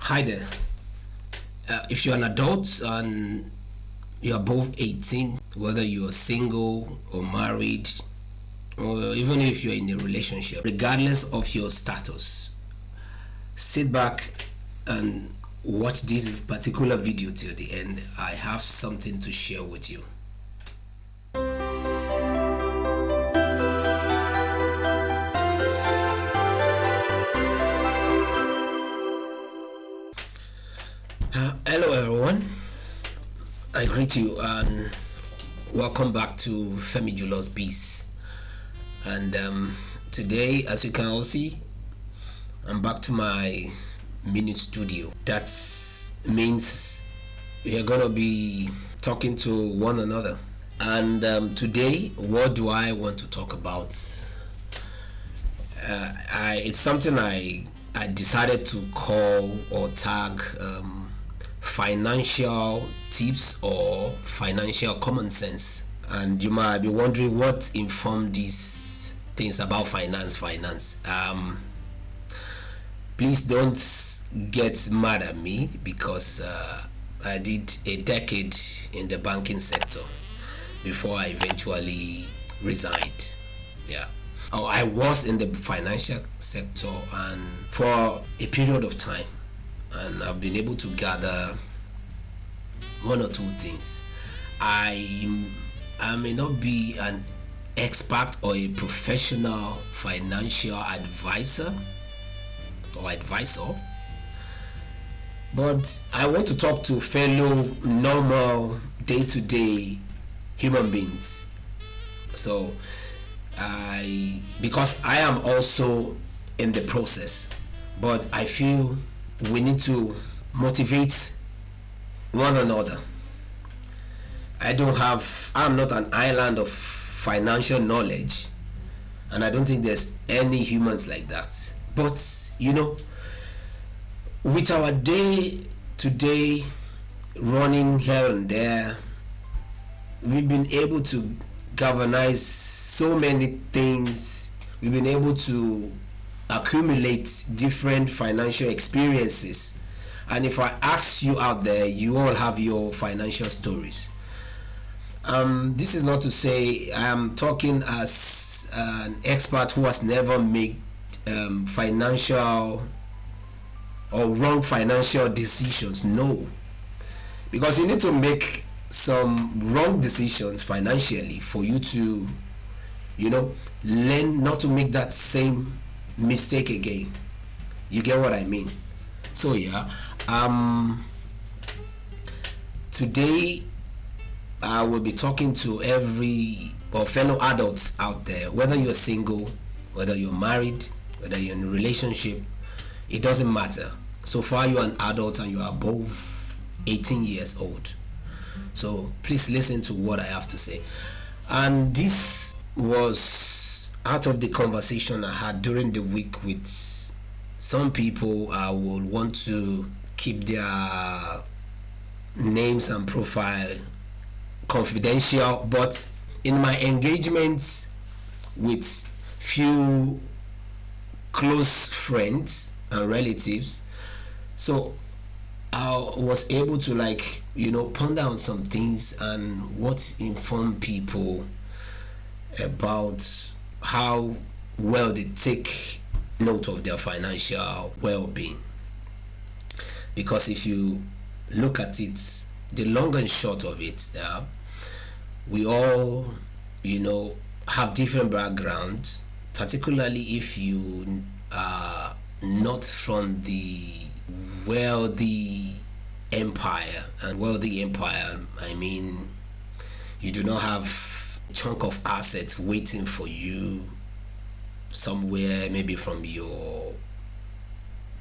Hi there. If you're an adult and you're above 18, whether you're single or married, or even if you're in a relationship, regardless of your status, sit back and watch this particular video till the end. I have something to share with you. Hello everyone, I greet you and welcome back to Femi Julo's Beats. And today, as you can all see, I'm back to my mini studio. That means we are gonna be talking to one another. And today, what do I want to talk about? It's something I decided to call or tag financial tips or financial common sense. And you might be wondering what informed these things about finance. Please don't get mad at me because I did a decade in the banking sector before I eventually resigned. I was in the financial sector and for a period of time, and I've been able to gather one or two things. I may not be an expert or a professional financial advisor, but I want to talk to fellow normal day-to-day human beings. So because I am also in the process, but I feel we need to motivate one another. I'm not an island of financial knowledge, and I don't think there's any humans like that. But with our day to day running here and there, we've been able to galvanize so many things. We've been able to accumulate different financial experiences. And if I ask you out there, you all have your financial stories. This is not to say I'm talking as an expert who has never made financial or wrong financial decisions. No, because you need to make some wrong decisions financially for you to learn not to make that same mistake again. You get what I mean? So today I will be talking to fellow adults out there, whether you're single, whether you're married, whether you're in a relationship, it doesn't matter. So far you're an adult and you're above 18 years old. So please listen to what I have to say. And this was out of the conversation I had during the week with some people. I would want to keep their names and profile confidential, but in my engagements with few close friends and relatives, so I was able to ponder on some things and what informed people about how well they take note of their financial well-being. Because if you look at it, the long and short of it, we all have different backgrounds, particularly if you are not from the wealthy empire. And wealthy empire, I mean, you do not have a chunk of assets waiting for you somewhere, maybe from your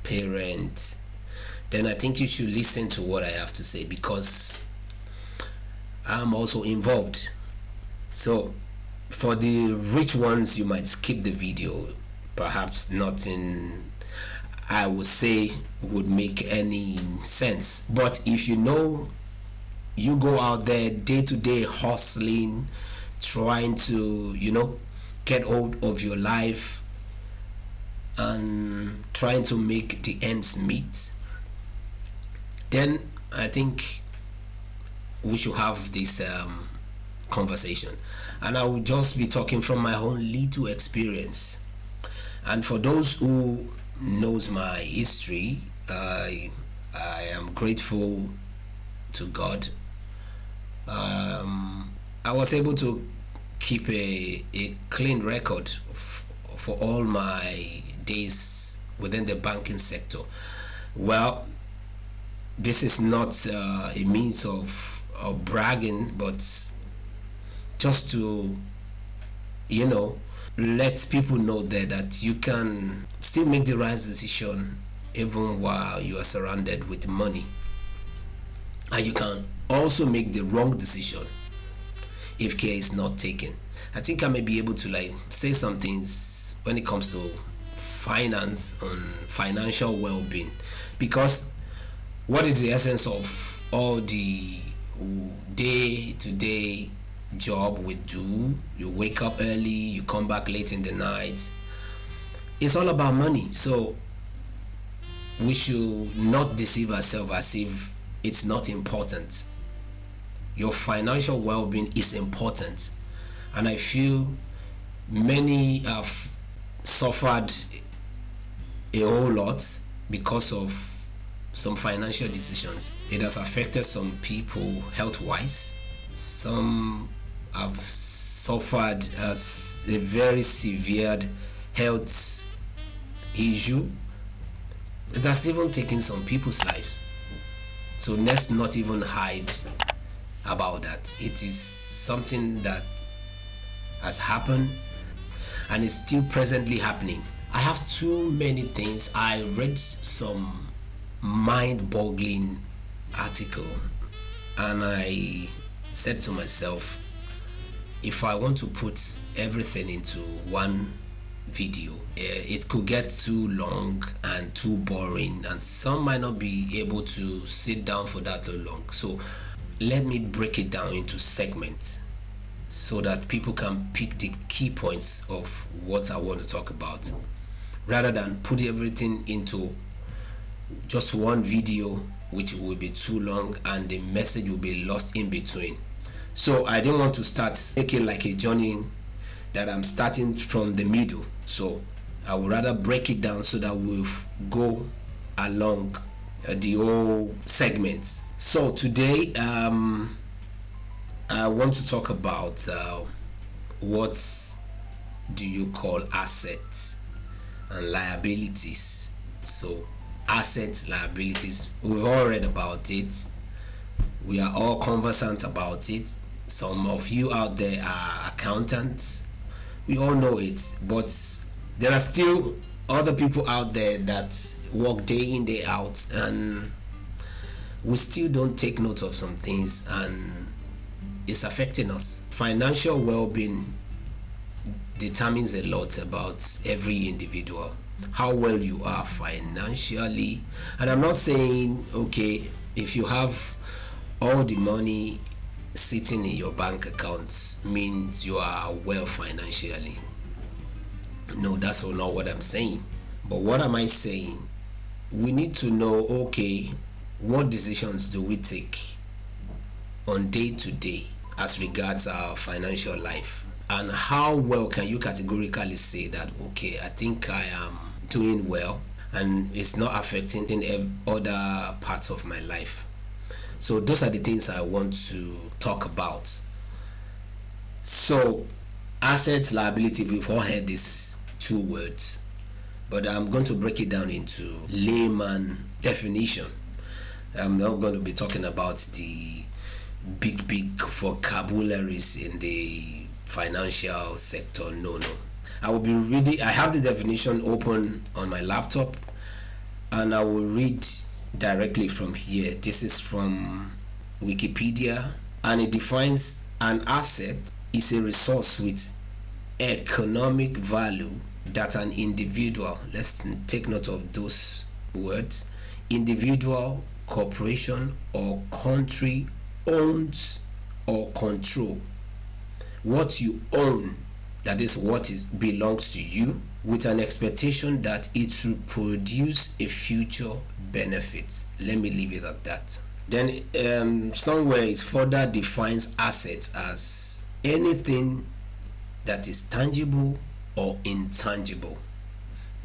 parent. Then I think you should listen to what I have to say, because I'm also involved. So for the rich ones, you might skip the video. Perhaps nothing I would say would make any sense. But if you go out there day to day hustling, trying to get hold of your life and trying to make the ends meet, then I think we should have this conversation, and I will just be talking from my own little experience. And for those who knows my history, I am grateful to God. I was able to keep a clean record for all my days within the banking sector. Well, this is not a means of bragging, but just to, let people know that you can still make the right decision even while you are surrounded with money, and you can also make the wrong decision if care is not taken. I think I may be able to say some things when it comes to finance and financial well-being, because what is the essence of all the day-to-day job we do? You wake up early, you come back late in the night. It's all about money. So we should not deceive ourselves as if it's not important. Your financial well-being is important, and I feel many have suffered a whole lot because of some financial decisions. It has affected some people health-wise. Some have suffered as a very severe health issue. It has even taken some people's lives. So let's not even hide about that. It is something that has happened and is still presently happening. I have too many things. I read some mind-boggling article, and I said to myself, if I want to put everything into one video, it could get too long and too boring, and some might not be able to sit down for that long. So let me break it down into segments so that people can pick the key points of what I want to talk about, rather than put everything into just one video, which will be too long and the message will be lost in between. So I didn't want to start making like a journey that I'm starting from the middle. So I would rather break it down so that we'll go along the whole segments. So today I want to talk about what do you call assets and liabilities. So assets, liabilities, we've all read about it, we are all conversant about it. Some of you out there are accountants, we all know it, but there are still other people out there that work day in, day out, and we still don't take note of some things, and it's affecting us. Financial well-being determines a lot about every individual, how well you are financially. And I'm not saying, okay, if you have all the money sitting in your bank account means you are well financially. No, that's not what I'm saying. But what am I saying? We need to know, okay, what decisions do we take on day to day as regards our financial life, and how well can you categorically say that, okay, I think I am doing well and it's not affecting other parts of my life. So those are the things I want to talk about. So assets, liability, we've all heard these two words, but I'm going to break it down into layman definition. I'm not going to be talking about the big vocabularies in the financial sector. No. I will be reading, I have the definition open on my laptop, and I will read directly from here. This is from Wikipedia, and it defines an asset is a resource with economic value that an individual, let's take note of those words, individual, corporation, or country owns or control. What you own that is what is belongs to you, with an expectation that it will produce a future benefit. Let me leave it at that. Then somewhere it further defines assets as anything that is tangible or intangible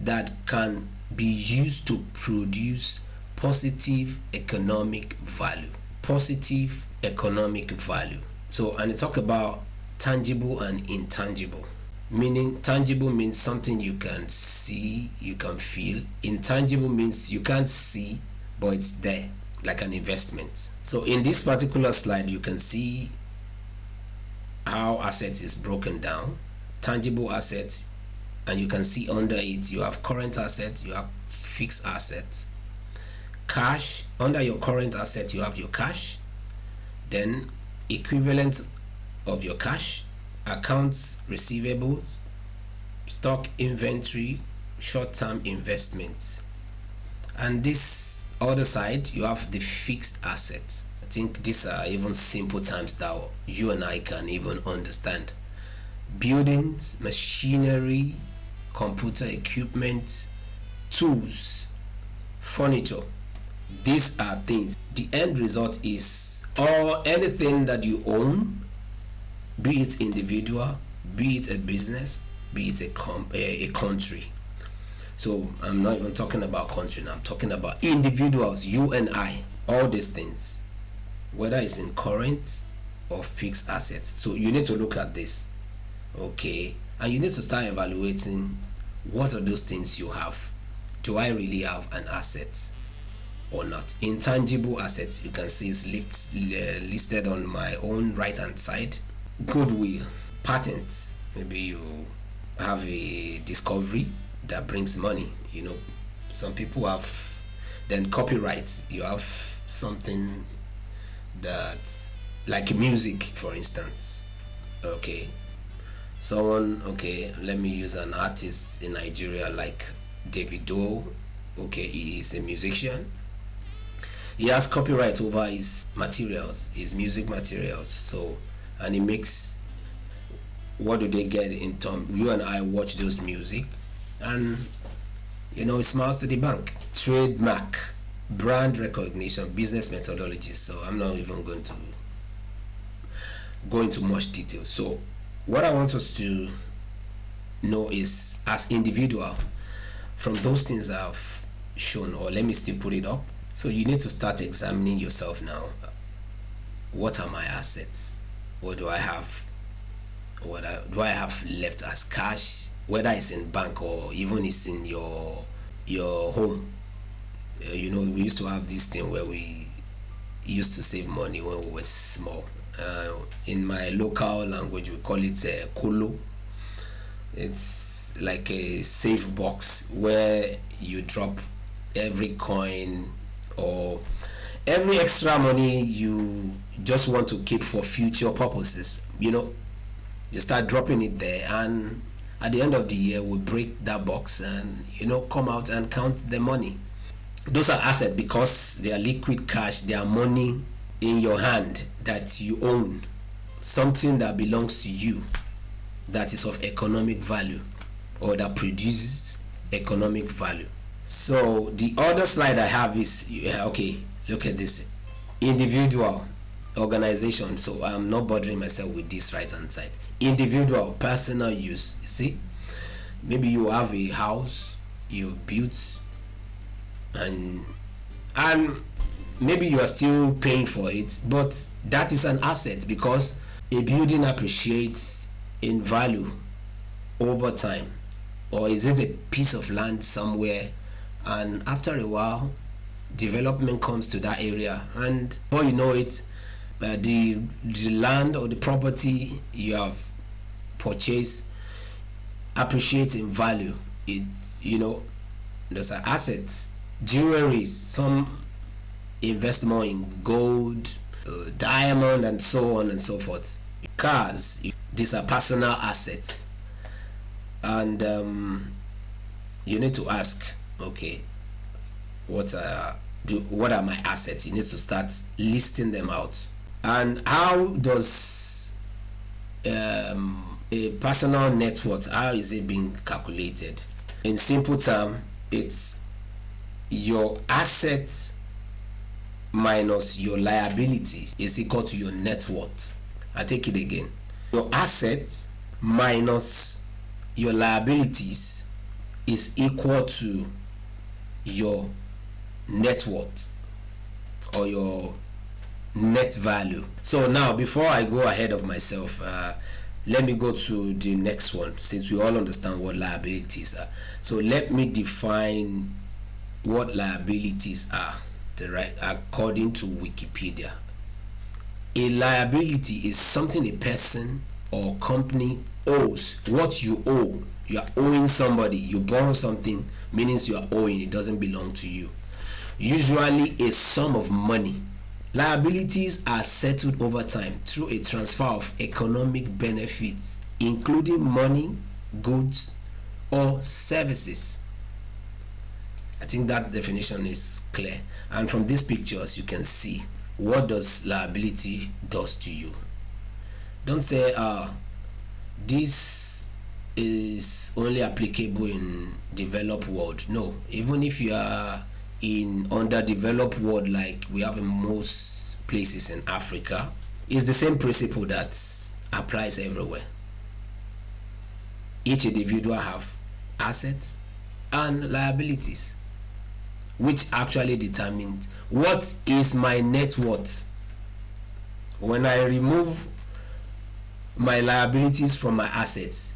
that can be used to produce positive economic value. Positive economic value. So, and it talk about tangible and intangible. Meaning, tangible means something you can see, you can feel. Intangible means you can't see, but it's there, like an investment. So in this particular slide, you can see how assets is broken down. Tangible assets, and you can see under it you have current assets, you have fixed assets. Cash, under your current asset you have your cash, then equivalent of your cash, accounts receivable, stock inventory, short-term investments. And this other side you have the fixed assets. I think these are even simple terms that you and I can even understand. Buildings, machinery, computer equipment, tools, furniture. These are things. The end result is anything that you own, be it individual, be it a business, be it a country. So I'm not even talking about country now, I'm talking about individuals, you and I. All these things, whether it's in current or fixed assets. So you need to look at this, okay, and you need to start evaluating what are those things you have. Do I really have an asset or not? Intangible assets, you can see it's listed on my own right hand side. Goodwill, patents, maybe you have a discovery that brings money, you know, some people have. Then copyright, you have something that, like music for instance, okay, someone, okay, let me use an artist in Nigeria like Davido. Okay, he is a musician, he has copyright over his materials, his music materials. So, and he makes, what do they get in term? You and I watch those music, and you know, it smiles to the bank. Trademark, brand recognition, business methodology. So I'm not even going to go into much detail. So what I want us to know is, as individual, from those things I've shown, or let me still put it up. So you need to start examining yourself now. What are my assets? What do I have? What do I have left as cash, whether it's in bank or even it's in your home? You know, we used to have this thing where we used to save money when we were small. In my local language we call it kolo. It's like a safe box where you drop every coin or every extra money you just want to keep for future purposes. You know, you start dropping it there, and at the end of the year we break that box and, you know, come out and count the money. Those are assets because they are liquid cash, they are money in your hand that you own, something that belongs to you, that is of economic value or that produces economic value. So the other slide I have is, okay, look at this, individual, organization. So I'm not bothering myself with this right hand side. Individual, personal use. You see, maybe you have a house you've built, and maybe you are still paying for it, but that is an asset because a building appreciates in value over time. Or is it a piece of land somewhere, and after a while development comes to that area, and before you know it, the land or the property you have purchased appreciates in value. It's, you know, those are assets. Jewelry, some invest more in gold, diamond, and so on and so forth. Cars, these are personal assets. And you need to ask, okay, what are my assets? You need to start listing them out. And how does a personal net worth, how is it being calculated? In simple term, it's your assets minus your liability is equal to your net worth. I take it again. Your assets minus your liabilities is equal to your net worth or your net value. So now, before I go ahead of myself, let me go to the next one, since we all understand what liabilities are. So let me define what liabilities are, according to Wikipedia. A liability is something a person or company owes. What you owe, you are owing somebody. You borrow something, means you are owing, it doesn't belong to you. Usually a sum of money. Liabilities are settled over time through a transfer of economic benefits, including money, goods, or services. I think that definition is clear, and from these pictures you can see what does liability does to you. Don't say this is only applicable in developed world. No, even if you are in underdeveloped world like we have in most places in Africa, it's the same principle that applies everywhere. Each individual have assets and liabilities, which actually determines what is my net worth. When I remove my liabilities from my assets,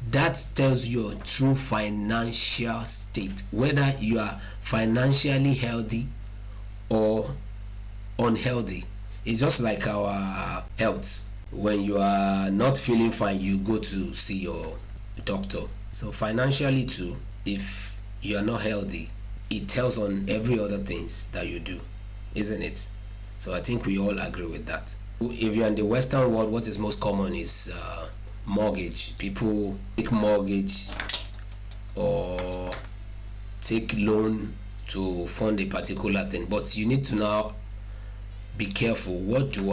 that tells your true financial state, whether you are financially healthy or unhealthy. It's just like our health. When you are not feeling fine, you go to see your doctor. So financially too, if you are not healthy, it tells on every other things that you do, isn't it? So I think we all agree with that. If you're in the Western world, what is most common is mortgage. People take mortgage or take loan to fund a particular thing, but you need to now be careful. What am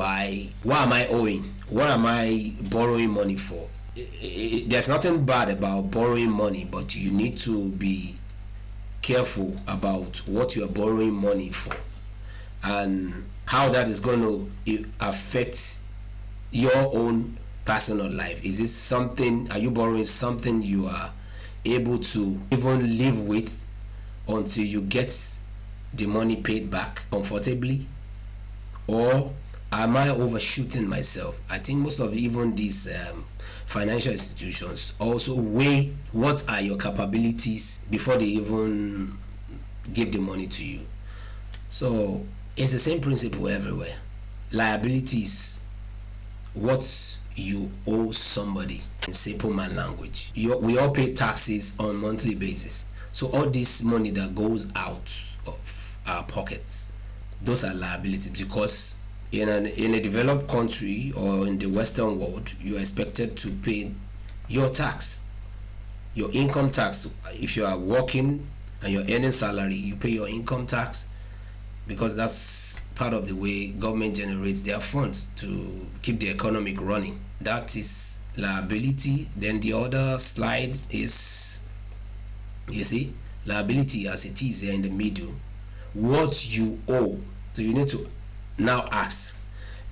I owing? What am I borrowing money for? There's nothing bad about borrowing money, but you need to be careful about what you are borrowing money for and how that is going to affect your own personal life. Is it something, are you borrowing something you are able to even live with until you get the money paid back comfortably? Or am I overshooting myself? I think most of even these financial institutions also weigh what are your capabilities before they even give the money to you. So it's the same principle everywhere. Liabilities, what you owe somebody, in simple man language. We all pay taxes on monthly basis. So all this money that goes out of our pockets, those are liabilities, because in a developed country or in the Western world, you are expected to pay your tax, your income tax. If you are working and you're earning salary, you pay your income tax, because that's part of the way government generates their funds to keep the economy running. That is liability. Then the other slide is, you see, liability as it is there in the middle, what you owe. So you need to now ask,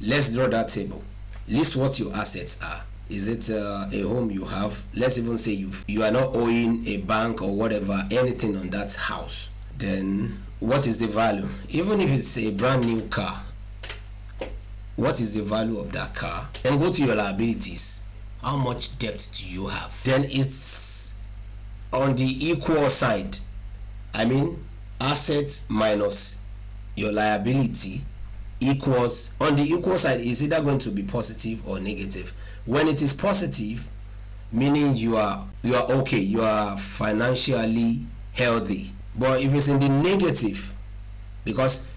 let's draw that table, list what your assets are. Is it a home you have? Let's even say you are not owing a bank or whatever, anything on that house. Then what is the value? Even if it's a brand new car, what is the value of that car? Then go to your liabilities. How much debt do you have? Then it's on the equal side. I mean, assets minus your liability equals, on the equal side, is either going to be positive or negative. When it is positive, meaning you are okay, you are financially healthy. But if it's in the negative, because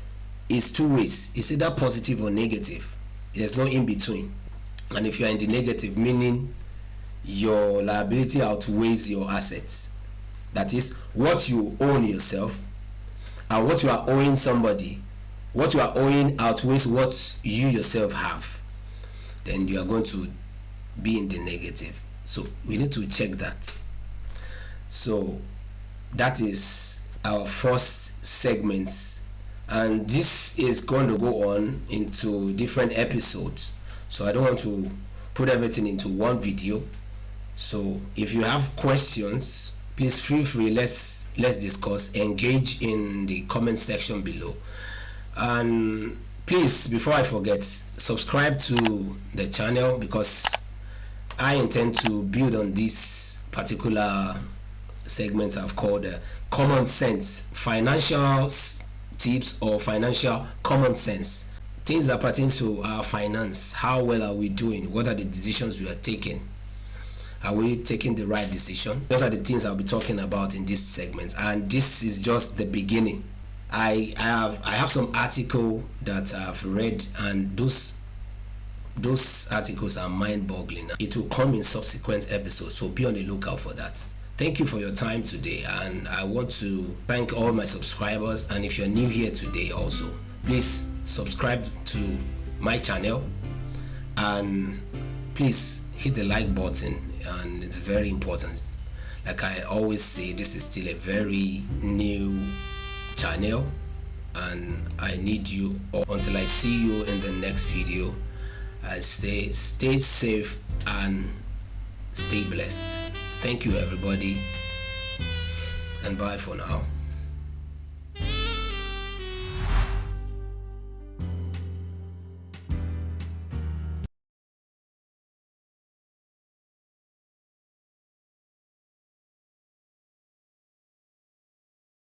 it's two ways, it's either positive or negative, there's no in between. And if you are in the negative, meaning your liability outweighs your assets, that is what you own yourself and what you are owing somebody, what you are owing outweighs what you yourself have, then you are going to be in the negative. So we need to check that. So that is our first segment, and this is going to go on into different episodes, so I don't want to put everything into one video. So if you have questions, please feel free, let's discuss, engage in the comment section below. And please, before I forget, subscribe to the channel, because I intend to build on this particular segment I've called common sense, financial tips, or financial common sense, things that pertain to our finance. How well are we doing? What are the decisions we are taking? Are we taking the right decision? Those are the things I'll be talking about in this segment, and this is just the beginning. I have some article that I've read, and those articles are mind-boggling. It will come in subsequent episodes, so be on the lookout for that. Thank you for your time today, and I want to thank all my subscribers. And if you're new here today also, please subscribe to my channel, and please hit the like button, and it's very important. Like I always say, this is still a very new channel, and I need you all. Until I see you in the next video, I stay safe and stay blessed. Thank you everybody, and bye for now.